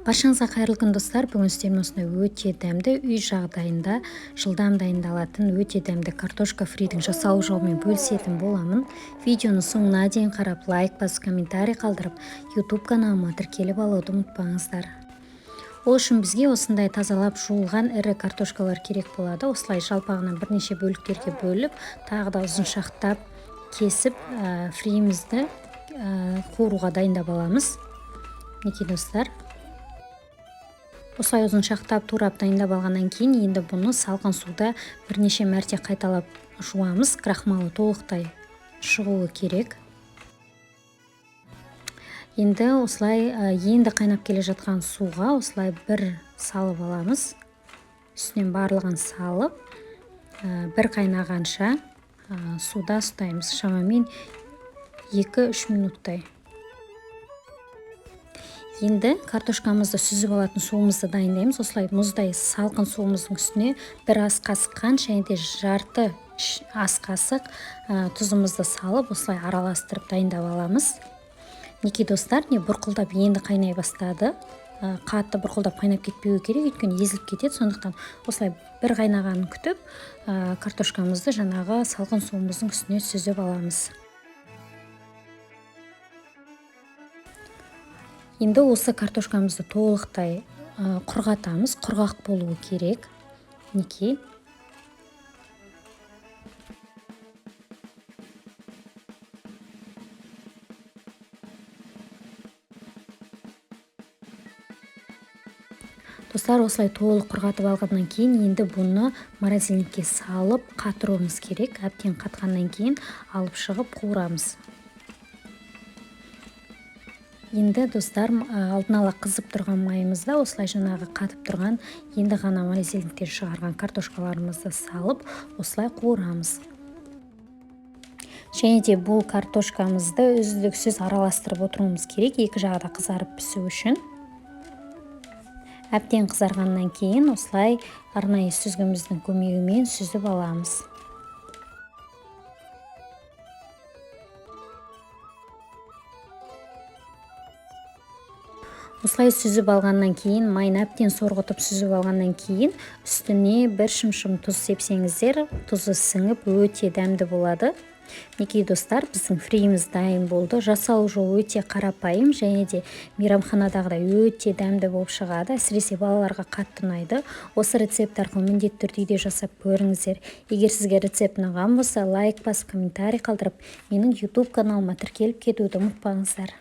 Баршаңызға қайырлы күн достар. Бүгін сіздермен осындай өте дәмді үй жағдайында жылдам дайындалатын өте дәмді картошка фридің жасалу жолымен бөлісетін боламын. Видеоны соңына дейін қарап, лайк басып, комментарий қалдырып, YouTube каналыма тіркеліп алуды ұмытпаңыздар. Ол үшін бізге осындай тазалап жуылған ірі картошкалар керек болады. Осылай жалпағынан бірнеше бөліктерге бөліп, тағы да ұзыншақтап кесіп, фриімізді қуыруға дайындап аламыз. Мінекей достар. Осылай ұзыншақтап турап дайындап алғаннан кейін енді бұны салқын суда бірнеше мәрте қайталап жуамыз. Крахмалы толықтай шығуы керек. Енді осылай енді қайнап келе жатқан суға осылай бір салып аламыз. Үстінен барлығын салып, бір қайнағанша суда ұстаймыз. Шамамен 2-3 минуттай. Енді картошкамызды сүзіп алатын суымызды дайындаймыз. Осылай мұздай салқын суымыздың үстіне бір ас қасық қант және де жарты ас қасық тұзымызды салып, осылай араластырып дайындап аламыз. Мінекей достар, бұрқылдап енді қайнай бастады. Қатты бұрқылдап қайнап кетпеуі керек, өйткені езіліп кетеді. Сондықтан осылай бір қайнағанын күтіп, картошкамызды жаңағы салқын суымыздың үстіне сүзіп аламыз. Енді осы картошкамызды толықтай құрғатамыз. Құрғақ болуы керек. Мінекей. Достар, осылай толық құрғатып алғаннан кейін енді бұны морозильникке салып қатыруымыз керек. Әбден қатқаннан кейін алып шығып қуырамыз. Енді достар, алдын ала қызып тұрған майымызда осылай жаңағы қатып тұрған, енді ғана морозильниктен шығарған картошкаларымызды салып, осылай қуырамыз. Және де бұл картошкамызды үздіксіз араластырып отыруымыз керек, екі жағы да қызарып пісу үшін. Әбден қызарғаннан кейін осылай арнайы сүзгіміздің көмегімен сүзіп аламыз. Осылай сүзіп алғаннан кейін, майын әбден сорғытып сүзіп алғаннан кейін, үстіне бір шымшым тұз сепсеңіздер, тұзы сіңіп өте дәмді болады. Мінекей достар, біздің фриіміз дайын болды. Жасалу жолы өте қарапайым және де мейрамханадағыдай өте дәмді болып шығады. Әсіресе балаларға қатты ұнайды. Осы рецепт арқылы міндетті түрде үйде жасап көріңіздер. Егер сізге рецепт ұнаған болса, лайк басып, комментарий қалдырып, менің YouTube каналыма тіркеліп кетуді ұмытпаңыздар.